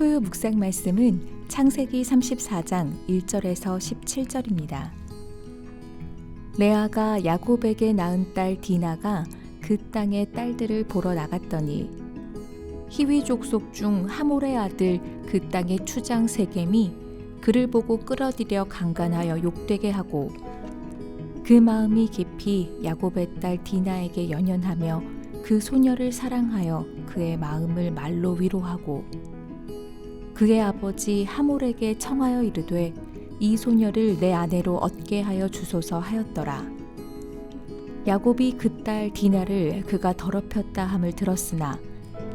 토요 묵상 말씀은 창세기 34장 1절에서 17절입니다. 레아가 야곱에게 낳은 딸 디나가 그 땅의 딸들을 보러 나갔더니 히위 족속 중 하몰의 아들 그 땅의 추장 세겜이 그를 보고 끌어들여 강간하여 욕되게 하고 그 마음이 깊이 야곱의 딸 디나에게 연연하며 그 소녀를 사랑하여 그의 마음을 말로 위로하고 그의 아버지 하몰에게 청하여 이르되 이 소녀를 내 아내로 얻게 하여 주소서 하였더라. 야곱이 그 딸 디나를 그가 더럽혔다 함을 들었으나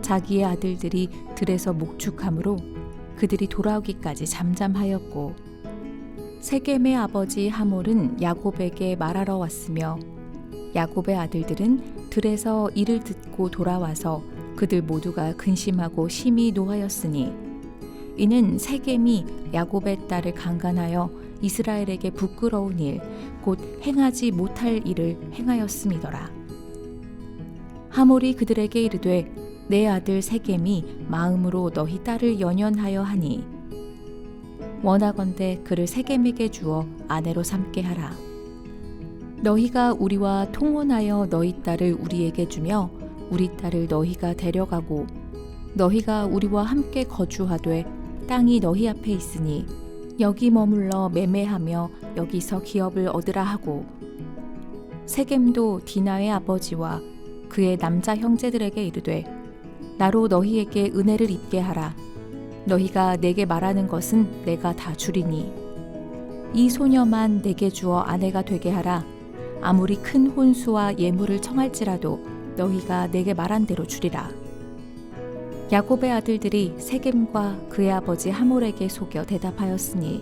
자기의 아들들이 들에서 목축함으로 그들이 돌아오기까지 잠잠하였고 세겜의 아버지 하몰은 야곱에게 말하러 왔으며 야곱의 아들들은 들에서 이를 듣고 돌아와서 그들 모두가 근심하고 심히 노하였으니 이는 세겜이 야곱의 딸을 강간하여 이스라엘에게 부끄러운 일, 곧 행하지 못할 일을 행하였음이더라. 하몰이 그들에게 이르되 내 아들 세겜이 마음으로 너희 딸을 연연하여 하니 원하건대 그를 세겜에게 주어 아내로 삼게 하라. 너희가 우리와 통혼하여 너희 딸을 우리에게 주며 우리 딸을 너희가 데려가고 너희가 우리와 함께 거주하되 땅이 너희 앞에 있으니 여기 머물러 매매하며 여기서 기업을 얻으라 하고 세겜도 디나의 아버지와 그의 남자 형제들에게 이르되 나로 너희에게 은혜를 입게 하라. 너희가 내게 말하는 것은 내가 다 주리니 이 소녀만 내게 주어 아내가 되게 하라. 아무리 큰 혼수와 예물을 청할지라도 너희가 내게 말한 대로 주리라. 야곱의 아들들이 세겜과 그의 아버지 하몰에게 속여 대답하였으니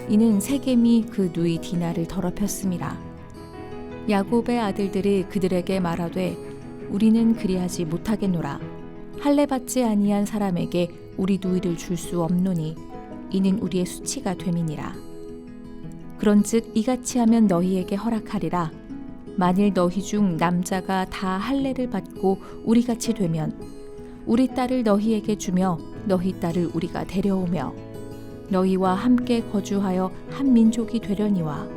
이는 세겜이 그 누이 디나를 더럽혔음이라. 야곱의 아들들이 그들에게 말하되 우리는 그리하지 못하겠노라. 할례받지 아니한 사람에게 우리 누이를 줄 수 없노니 이는 우리의 수치가 됨이니라. 그런즉 이같이 하면 너희에게 허락하리라. 만일 너희 중 남자가 다 할례를 받고 우리같이 되면 우리 딸을 너희에게 주며 너희 딸을 우리가 데려오며 너희와 함께 거주하여 한 민족이 되려니와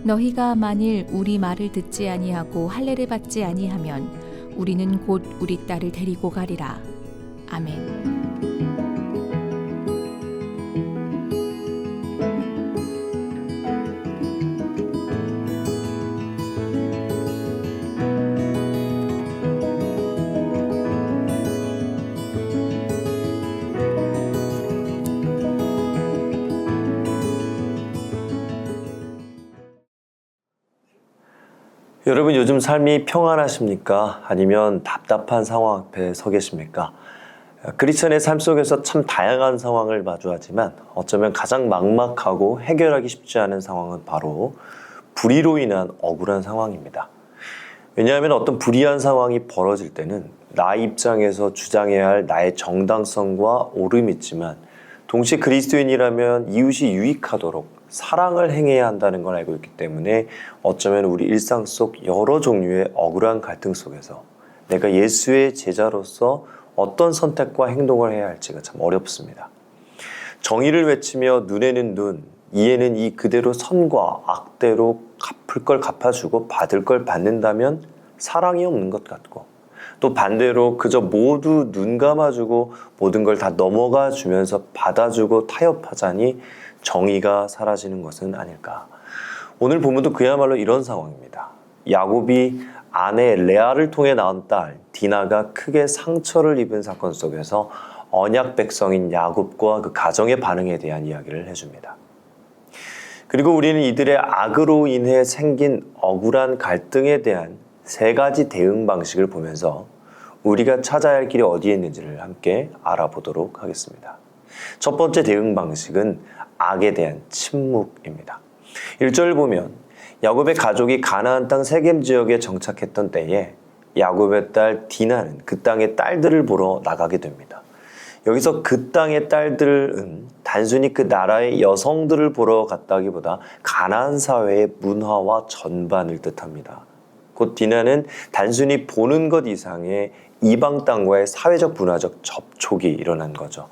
너희가 만일 우리 말을 듣지 아니하고 할례를 받지 아니하면 우리는 곧 우리 딸을 데리고 가리라. 아멘. 여러분 요즘 삶이 평안하십니까? 아니면 답답한 상황 앞에 서 계십니까? 크리스천의 삶 속에서 참 다양한 상황을 마주하지만 어쩌면 가장 막막하고 해결하기 쉽지 않은 상황은 바로 불의로 인한 억울한 상황입니다. 왜냐하면 어떤 불이한 상황이 벌어질 때는 나 입장에서 주장해야 할 나의 정당성과 옳음이 있지만 동시에 그리스도인이라면 이웃이 유익하도록 사랑을 행해야 한다는 걸 알고 있기 때문에 어쩌면 우리 일상 속 여러 종류의 억울한 갈등 속에서 내가 예수의 제자로서 어떤 선택과 행동을 해야 할지가 참 어렵습니다. 정의를 외치며 눈에는 눈, 이에는 이 그대로 선과 악대로 갚을 걸 갚아주고 받을 걸 받는다면 사랑이 없는 것 같고 또 반대로 그저 모두 눈 감아주고 모든 걸 다 넘어가 주면서 받아주고 타협하자니 정의가 사라지는 것은 아닐까. 오늘 본문도 그야말로 이런 상황입니다. 야곱이 아내 레아를 통해 낳은 딸 디나가 크게 상처를 입은 사건 속에서 언약 백성인 야곱과 그 가정의 반응에 대한 이야기를 해줍니다. 그리고 우리는 이들의 악으로 인해 생긴 억울한 갈등에 대한 세 가지 대응 방식을 보면서 우리가 찾아야 할 길이 어디에 있는지를 함께 알아보도록 하겠습니다. 첫 번째 대응 방식은 악에 대한 침묵입니다. 1절을 보면 야곱의 가족이 가나안 땅 세겜 지역에 정착했던 때에 야곱의 딸 디나는 그 땅의 딸들을 보러 나가게 됩니다. 여기서 그 땅의 딸들은 단순히 그 나라의 여성들을 보러 갔다기보다 가나안 사회의 문화와 전반을 뜻합니다. 곧 디나는 단순히 보는 것 이상의 이방 땅과의 사회적 문화적 접촉이 일어난 거죠.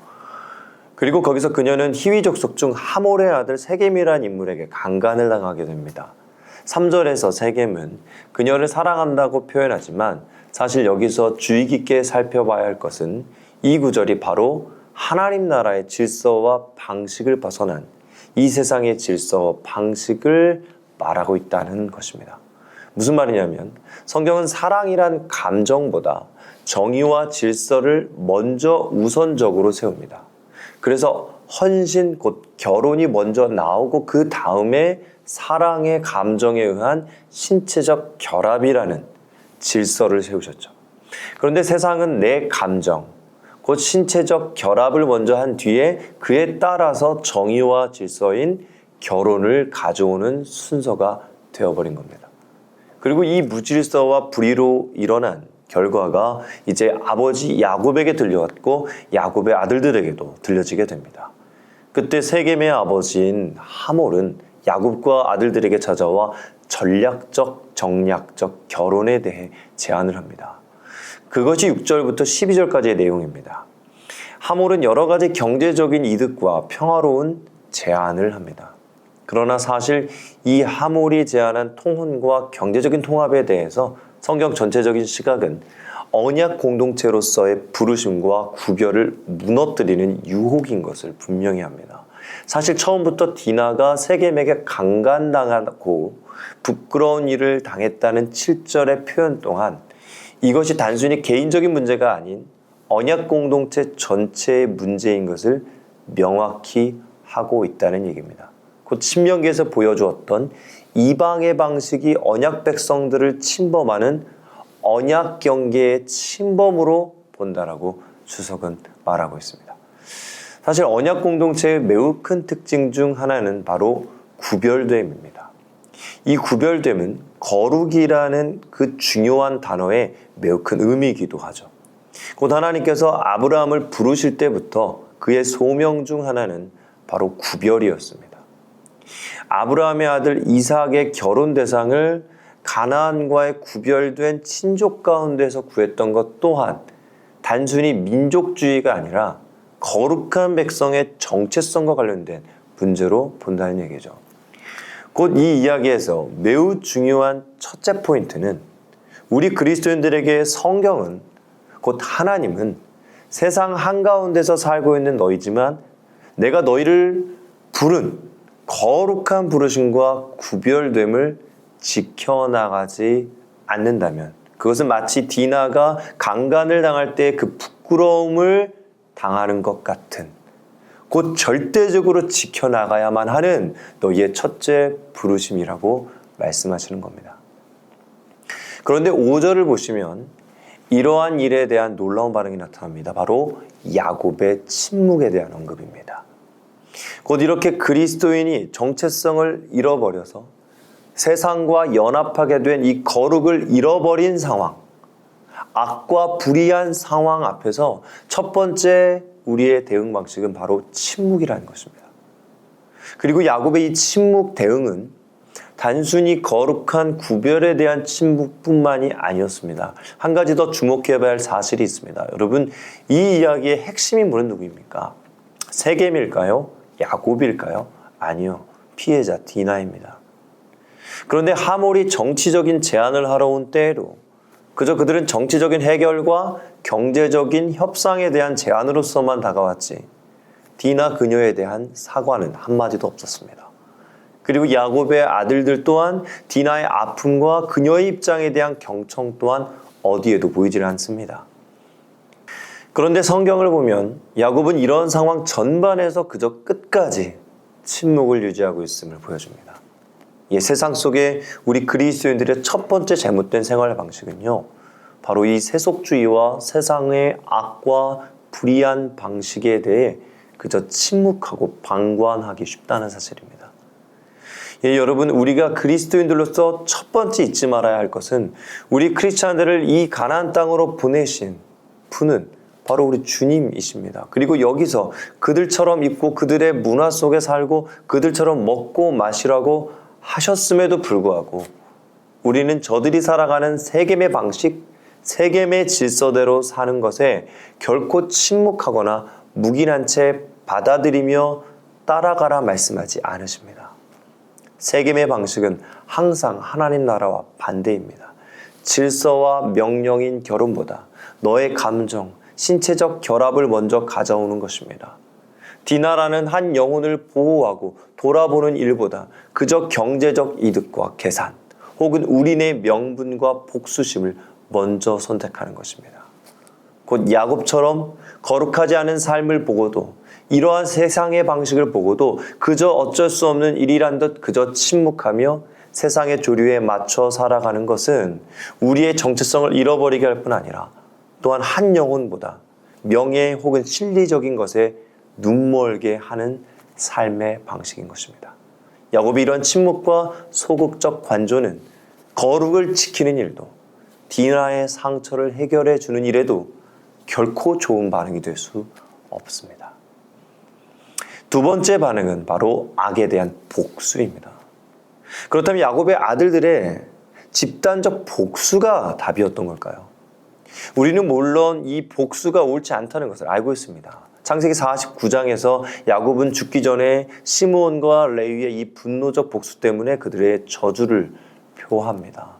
그리고 거기서 그녀는 히위 족속 중 하몰의 아들 세겜이라는 인물에게 강간을 당하게 됩니다. 3절에서 세겜은 그녀를 사랑한다고 표현하지만 사실 여기서 주의 깊게 살펴봐야 할 것은 이 구절이 바로 하나님 나라의 질서와 방식을 벗어난 이 세상의 질서와 방식을 말하고 있다는 것입니다. 무슨 말이냐면 성경은 사랑이란 감정보다 정의와 질서를 먼저 우선적으로 세웁니다. 그래서 헌신 곧 결혼이 먼저 나오고 그 다음에 사랑의 감정에 의한 신체적 결합이라는 질서를 세우셨죠. 그런데 세상은 내 감정, 곧 신체적 결합을 먼저 한 뒤에 그에 따라서 정의와 질서인 결혼을 가져오는 순서가 되어버린 겁니다. 그리고 이 무질서와 불의로 일어난 결과가 이제 아버지 야곱에게 들려왔고 야곱의 아들들에게도 들려지게 됩니다. 그때 세겜의 아버지인 하몰은 야곱과 아들들에게 찾아와 전략적, 정략적 결혼에 대해 제안을 합니다. 그것이 6절부터 12절까지의 내용입니다. 하몰은 여러 가지 경제적인 이득과 평화로운 제안을 합니다. 그러나 사실 이 하몰이 제안한 통혼과 경제적인 통합에 대해서 성경 전체적인 시각은 언약 공동체로서의 부르심과 구별을 무너뜨리는 유혹인 것을 분명히 합니다. 사실 처음부터 디나가 세겜에게 강간당하고 부끄러운 일을 당했다는 7절의 표현 동안 이것이 단순히 개인적인 문제가 아닌 언약 공동체 전체의 문제인 것을 명확히 하고 있다는 얘기입니다. 곧 신명기에서 보여주었던 이방의 방식이 언약 백성들을 침범하는 언약 경계의 침범으로 본다라고 주석은 말하고 있습니다. 사실 언약 공동체의 매우 큰 특징 중 하나는 바로 구별됨입니다. 이 구별됨은 거룩이라는 그 중요한 단어에 매우 큰 의미이기도 하죠. 곧 하나님께서 아브라함을 부르실 때부터 그의 소명 중 하나는 바로 구별이었습니다. 아브라함의 아들 이삭의 결혼 대상을 가나안과의 구별된 친족 가운데서 구했던 것 또한 단순히 민족주의가 아니라 거룩한 백성의 정체성과 관련된 문제로 본다는 얘기죠. 곧 이 이야기에서 매우 중요한 첫째 포인트는 우리 그리스도인들에게 성경은 곧 하나님은 세상 한가운데서 살고 있는 너희지만 내가 너희를 부른 거룩한 부르심과 구별됨을 지켜나가지 않는다면 그것은 마치 디나가 강간을 당할 때 그 부끄러움을 당하는 것 같은 곧 절대적으로 지켜나가야만 하는 너희의 첫째 부르심이라고 말씀하시는 겁니다. 그런데 5절을 보시면 이러한 일에 대한 놀라운 반응이 나타납니다. 바로 야곱의 침묵에 대한 언급입니다. 곧 이렇게 그리스도인이 정체성을 잃어버려서 세상과 연합하게 된 이 거룩을 잃어버린 상황, 악과 불의한 상황 앞에서 첫 번째 우리의 대응 방식은 바로 침묵이라는 것입니다. 그리고 야곱의 이 침묵 대응은 단순히 거룩한 구별에 대한 침묵뿐만이 아니었습니다. 한 가지 더 주목해야 할 사실이 있습니다. 여러분, 이 이야기의 핵심 인물은 누구입니까? 세겜일까요? 야곱일까요? 아니요. 피해자 디나입니다. 그런데 하몰이 정치적인 제안을 하러 온 때에도 그저 그들은 정치적인 해결과 경제적인 협상에 대한 제안으로서만 다가왔지 디나 그녀에 대한 사과는 한마디도 없었습니다. 그리고 야곱의 아들들 또한 디나의 아픔과 그녀의 입장에 대한 경청 또한 어디에도 보이질 않습니다. 그런데 성경을 보면 야곱은 이런 상황 전반에서 그저 끝까지 침묵을 유지하고 있음을 보여줍니다. 이 세상 속에 우리 그리스도인들의 첫 번째 잘못된 생활 방식은요, 바로 이 세속주의와 세상의 악과 불의한 방식에 대해 그저 침묵하고 방관하기 쉽다는 사실입니다. 예, 여러분, 우리가 그리스도인들로서 첫 번째 잊지 말아야 할 것은 우리 크리스찬들을 이 가나안 땅으로 보내신 분은 바로 우리 주님이십니다. 그리고 여기서 그들처럼 입고 그들의 문화 속에 살고 그들처럼 먹고 마시라고 하셨음에도 불구하고 우리는 저들이 살아가는 세겜의 방식, 세겜의 질서대로 사는 것에 결코 침묵하거나 묵인한 채 받아들이며 따라가라 말씀하지 않으십니다. 세겜의 방식은 항상 하나님 나라와 반대입니다. 질서와 명령인 결혼보다 너의 감정, 신체적 결합을 먼저 가져오는 것입니다. 디나라는 한 영혼을 보호하고 돌아보는 일보다 그저 경제적 이득과 계산, 혹은 우리네 명분과 복수심을 먼저 선택하는 것입니다. 곧 야곱처럼 거룩하지 않은 삶을 보고도 이러한 세상의 방식을 보고도 그저 어쩔 수 없는 일이란 듯 그저 침묵하며 세상의 조류에 맞춰 살아가는 것은 우리의 정체성을 잃어버리게 할 뿐 아니라 또한 한 영혼보다 명예 혹은 실리적인 것에 눈멀게 하는 삶의 방식인 것입니다. 야곱이 이런 침묵과 소극적 관조는 거룩을 지키는 일도 디나의 상처를 해결해 주는 일에도 결코 좋은 반응이 될 수 없습니다. 두 번째 반응은 바로 악에 대한 복수입니다. 그렇다면 야곱의 아들들의 집단적 복수가 답이었던 걸까요? 우리는 물론 이 복수가 옳지 않다는 것을 알고 있습니다. 창세기 49장에서 야곱은 죽기 전에 시므온과 레위의 이 분노적 복수 때문에 그들의 저주를 표합니다.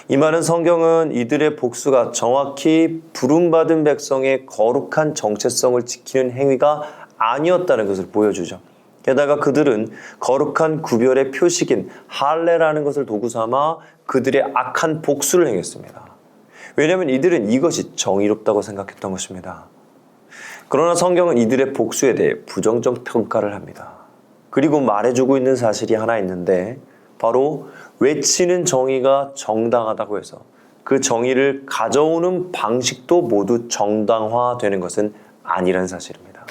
이 말은 성경은 이들의 복수가 정확히 부름받은 백성의 거룩한 정체성을 지키는 행위가 아니었다는 것을 보여주죠. 게다가 그들은 거룩한 구별의 표식인 할례라는 것을 도구 삼아 그들의 악한 복수를 행했습니다. 왜냐하면 이들은 이것이 정의롭다고 생각했던 것입니다. 그러나 성경은 이들의 복수에 대해 부정적 평가를 합니다. 그리고 말해주고 있는 사실이 하나 있는데 바로 외치는 정의가 정당하다고 해서 그 정의를 가져오는 방식도 모두 정당화되는 것은 아니라는 사실입니다.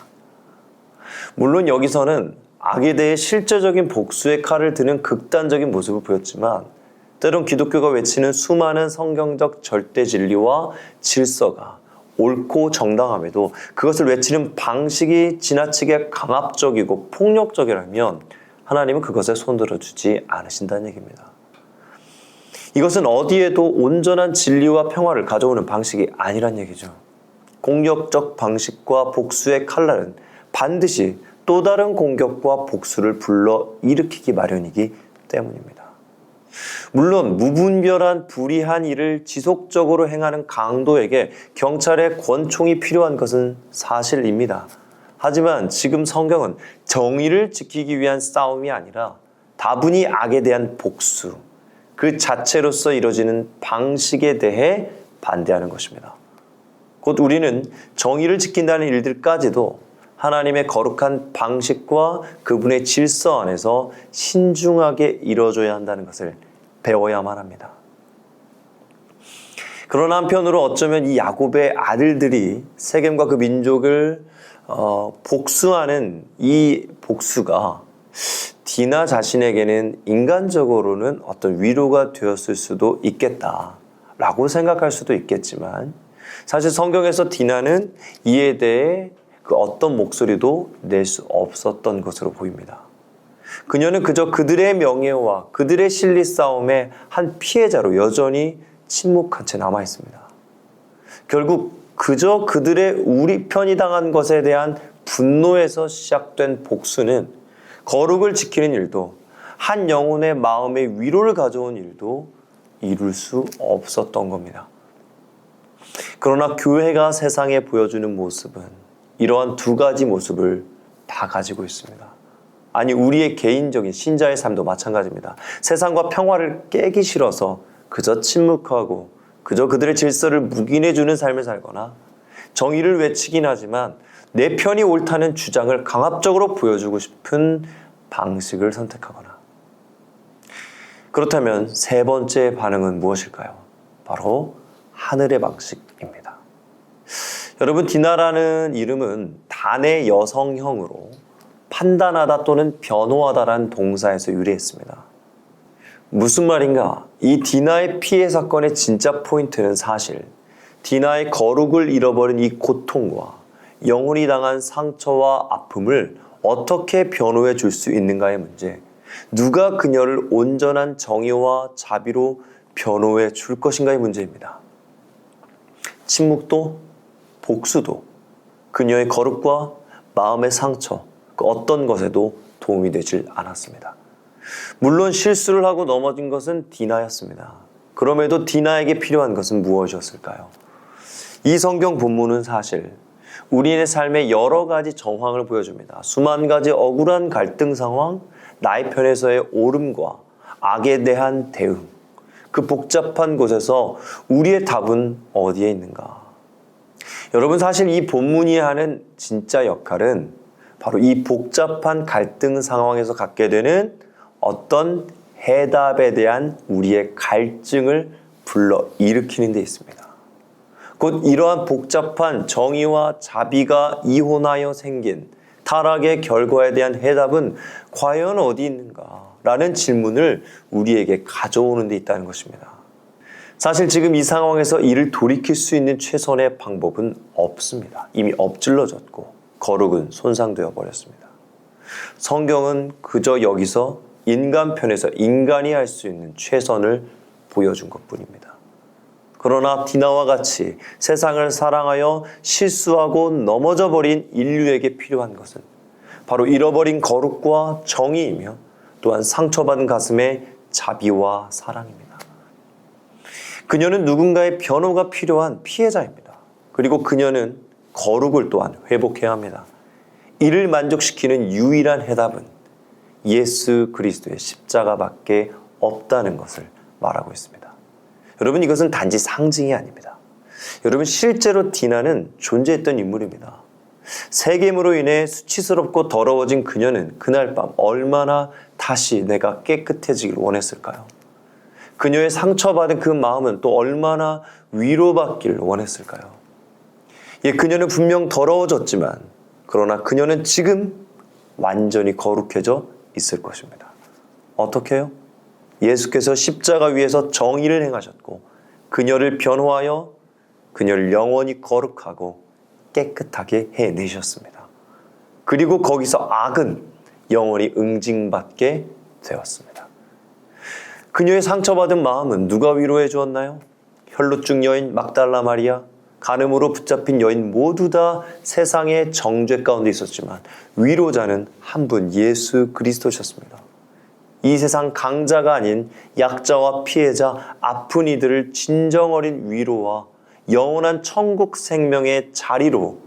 물론 여기서는 악에 대해 실제적인 복수의 칼을 드는 극단적인 모습을 보였지만 때론 기독교가 외치는 수많은 성경적 절대 진리와 질서가 옳고 정당함에도 그것을 외치는 방식이 지나치게 강압적이고 폭력적이라면 하나님은 그것에 손들어주지 않으신다는 얘기입니다. 이것은 어디에도 온전한 진리와 평화를 가져오는 방식이 아니란 얘기죠. 공격적 방식과 복수의 칼날은 반드시 또 다른 공격과 복수를 불러 일으키기 마련이기 때문입니다. 물론 무분별한 불의한 일을 지속적으로 행하는 강도에게 경찰의 권총이 필요한 것은 사실입니다. 하지만 지금 성경은 정의를 지키기 위한 싸움이 아니라 다분히 악에 대한 복수, 그 자체로서 이루어지는 방식에 대해 반대하는 것입니다. 곧 우리는 정의를 지킨다는 일들까지도 하나님의 거룩한 방식과 그분의 질서 안에서 신중하게 이뤄줘야 한다는 것을 배워야만 합니다. 그러나 한편으로 어쩌면 이 야곱의 아들들이 세겜과 그 민족을 복수하는 이 복수가 디나 자신에게는 인간적으로는 어떤 위로가 되었을 수도 있겠다라고 생각할 수도 있겠지만 사실 성경에서 디나는 이에 대해 그 어떤 목소리도 낼 수 없었던 것으로 보입니다. 그녀는 그저 그들의 명예와 그들의 실리 싸움의 한 피해자로 여전히 침묵한 채 남아 있습니다. 결국 그저 그들의 우리 편이 당한 것에 대한 분노에서 시작된 복수는 거룩을 지키는 일도 한 영혼의 마음의 위로를 가져온 일도 이룰 수 없었던 겁니다. 그러나 교회가 세상에 보여주는 모습은 이러한 두 가지 모습을 다 가지고 있습니다. 아니 우리의 개인적인 신자의 삶도 마찬가지입니다. 세상과 평화를 깨기 싫어서 그저 침묵하고 그저 그들의 질서를 묵인해주는 삶을 살거나 정의를 외치긴 하지만 내 편이 옳다는 주장을 강압적으로 보여주고 싶은 방식을 선택하거나 그렇다면 세 번째 반응은 무엇일까요? 바로 하늘의 방식입니다. 여러분 디나라는 이름은 단의 여성형으로 판단하다 또는 변호하다라는 동사에서 유래했습니다. 무슨 말인가? 이 디나의 피해 사건의 진짜 포인트는 사실 디나의 거룩을 잃어버린 이 고통과 영혼이 당한 상처와 아픔을 어떻게 변호해 줄 수 있는가의 문제, 누가 그녀를 온전한 정의와 자비로 변호해 줄 것인가의 문제입니다. 침묵도 복수도 그녀의 거룩과 마음의 상처, 그 어떤 것에도 도움이 되질 않았습니다. 물론 실수를 하고 넘어진 것은 디나였습니다. 그럼에도 디나에게 필요한 것은 무엇이었을까요? 이 성경 본문은 사실 우리의 삶의 여러 가지 정황을 보여줍니다. 수만 가지 억울한 갈등 상황, 나의 편에서의 옳음과 악에 대한 대응, 그 복잡한 곳에서 우리의 답은 어디에 있는가? 여러분, 사실 이 본문이 하는 진짜 역할은 바로 이 복잡한 갈등 상황에서 갖게 되는 어떤 해답에 대한 우리의 갈증을 불러일으키는 데 있습니다. 곧 이러한 복잡한 정의와 자비가 이혼하여 생긴 타락의 결과에 대한 해답은 과연 어디 있는가? 라는 질문을 우리에게 가져오는 데 있다는 것입니다. 사실 지금 이 상황에서 이를 돌이킬 수 있는 최선의 방법은 없습니다. 이미 엎질러졌고 거룩은 손상되어 버렸습니다. 성경은 그저 여기서 인간 편에서 인간이 할 수 있는 최선을 보여준 것뿐입니다. 그러나 디나와 같이 세상을 사랑하여 실수하고 넘어져 버린 인류에게 필요한 것은 바로 잃어버린 거룩과 정의이며 또한 상처받은 가슴의 자비와 사랑입니다. 그녀는 누군가의 변호가 필요한 피해자입니다. 그리고 그녀는 거룩을 또한 회복해야 합니다. 이를 만족시키는 유일한 해답은 예수 그리스도의 십자가밖에 없다는 것을 말하고 있습니다. 여러분, 이것은 단지 상징이 아닙니다. 여러분, 실제로 디나는 존재했던 인물입니다. 세겜으로 인해 수치스럽고 더러워진 그녀는 그날 밤 얼마나 다시 내가 깨끗해지길 원했을까요? 그녀의 상처받은 그 마음은 또 얼마나 위로받길 원했을까요? 예, 그녀는 분명 더러워졌지만 그러나 그녀는 지금 완전히 거룩해져 있을 것입니다. 어떻게 해요? 예수께서 십자가 위에서 정의를 행하셨고 그녀를 변호하여 그녀를 영원히 거룩하고 깨끗하게 해내셨습니다. 그리고 거기서 악은 영원히 응징받게 되었습니다. 그녀의 상처받은 마음은 누가 위로해 주었나요? 혈루증 여인 막달라 마리아, 간음으로 붙잡힌 여인 모두 다 세상의 정죄 가운데 있었지만 위로자는 한 분 예수 그리스도셨습니다. 이 세상 강자가 아닌 약자와 피해자, 아픈 이들을 진정 어린 위로와 영원한 천국 생명의 자리로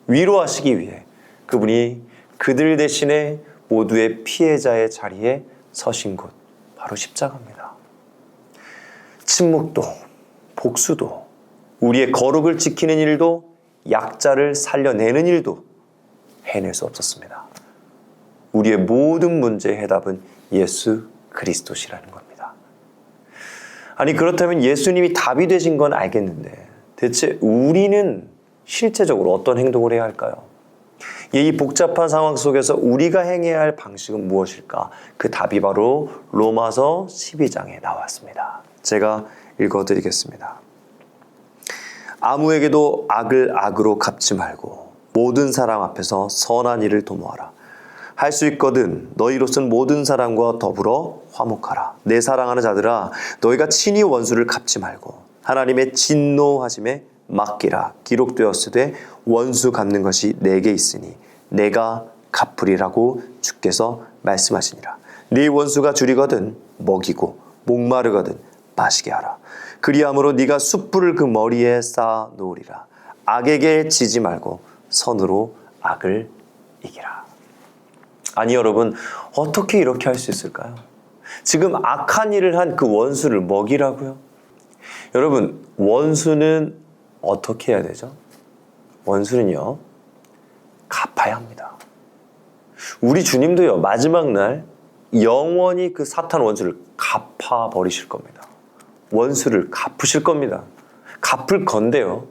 위로하시기 위해 그분이 그들 대신에 모두의 피해자의 자리에 서신 곳, 바로 십자가입니다. 침묵도, 복수도, 우리의 거룩을 지키는 일도, 약자를 살려내는 일도 해낼 수 없었습니다. 우리의 모든 문제의 해답은 예수 그리스도시라는 겁니다. 아니, 그렇다면 예수님이 답이 되신 건 알겠는데 대체 우리는 실제적으로 어떤 행동을 해야 할까요? 이 복잡한 상황 속에서 우리가 행해야 할 방식은 무엇일까? 그 답이 바로 로마서 12장에 나왔습니다. 제가 읽어드리겠습니다. 아무에게도 악을 악으로 갚지 말고 모든 사람 앞에서 선한 일을 도모하라. 할 수 있거든 너희로서는 모든 사람과 더불어 화목하라. 내 사랑하는 자들아, 너희가 친히 원수를 갚지 말고 하나님의 진노하심에 맡기라. 기록되었으되 원수 갚는 것이 내게 있으니 내가 갚으리라고 주께서 말씀하시니라. 네 원수가 줄이거든 먹이고 목마르거든 마시게 하라. 그리함으로 네가 숯불을 그 머리에 쌓아 놓으리라. 악에게 지지 말고 선으로 악을 이기라. 아니, 여러분, 어떻게 이렇게 할 수 있을까요? 지금 악한 일을 한 그 원수를 먹이라고요? 여러분, 원수는 어떻게 해야 되죠? 원수는요, 갚아야 합니다. 우리 주님도요, 마지막 날 영원히 그 사탄 원수를 갚아버리실 겁니다. 원수를 갚으실 겁니다. 갚을 건데요,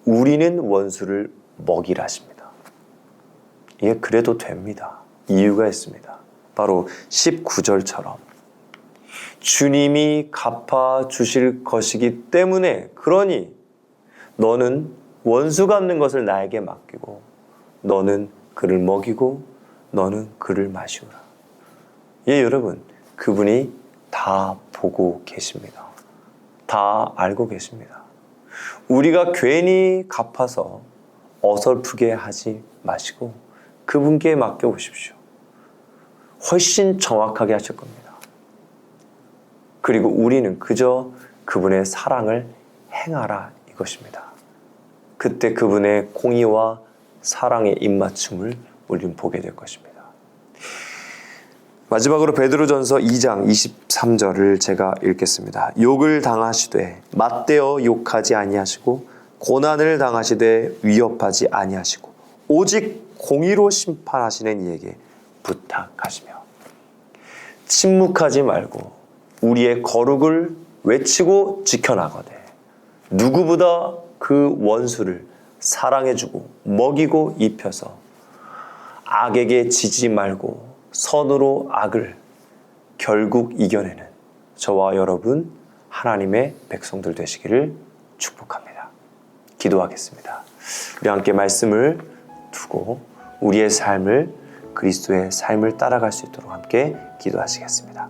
우리는 원수를 먹이라 하십니다. 예, 그래도 됩니다. 이유가 있습니다. 바로 19절처럼 주님이 갚아주실 것이기 때문에, 그러니 너는 원수 갚는 것을 나에게 맡기고 너는 그를 먹이고 너는 그를 마시오라. 예, 여러분, 그분이 다 보고 계십니다. 다 알고 계십니다. 우리가 괜히 갚아서 어설프게 하지 마시고 그분께 맡겨보십시오. 훨씬 정확하게 하실 겁니다. 그리고 우리는 그저 그분의 사랑을 행하라 이것입니다. 그때 그분의 공의와 사랑의 입맞춤을 우리는 보게 될 것입니다. 마지막으로 베드로전서 2장 23절을 제가 읽겠습니다. 욕을 당하시되 맞대어 욕하지 아니하시고 고난을 당하시되 위협하지 아니하시고 오직 공의로 심판하시는 이에게 부탁하시며 침묵하지 말고 우리의 거룩을 외치고 지켜나가되 누구보다 그 원수를 사랑해주고 먹이고 입혀서 악에게 지지 말고 선으로 악을 결국 이겨내는 저와 여러분 하나님의 백성들 되시기를 축복합니다. 기도하겠습니다. 우리 함께 말씀을 두고 우리의 삶을 그리스도의 삶을 따라갈 수 있도록 함께 기도하시겠습니다.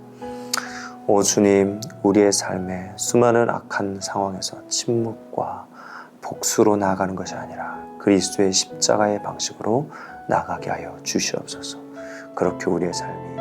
오 주님, 우리의 삶에 수많은 악한 상황에서 침묵과 복수로 나아가는 것이 아니라 그리스도의 십자가의 방식으로 나아가게 하여 주시옵소서. 그렇게 우리의 삶이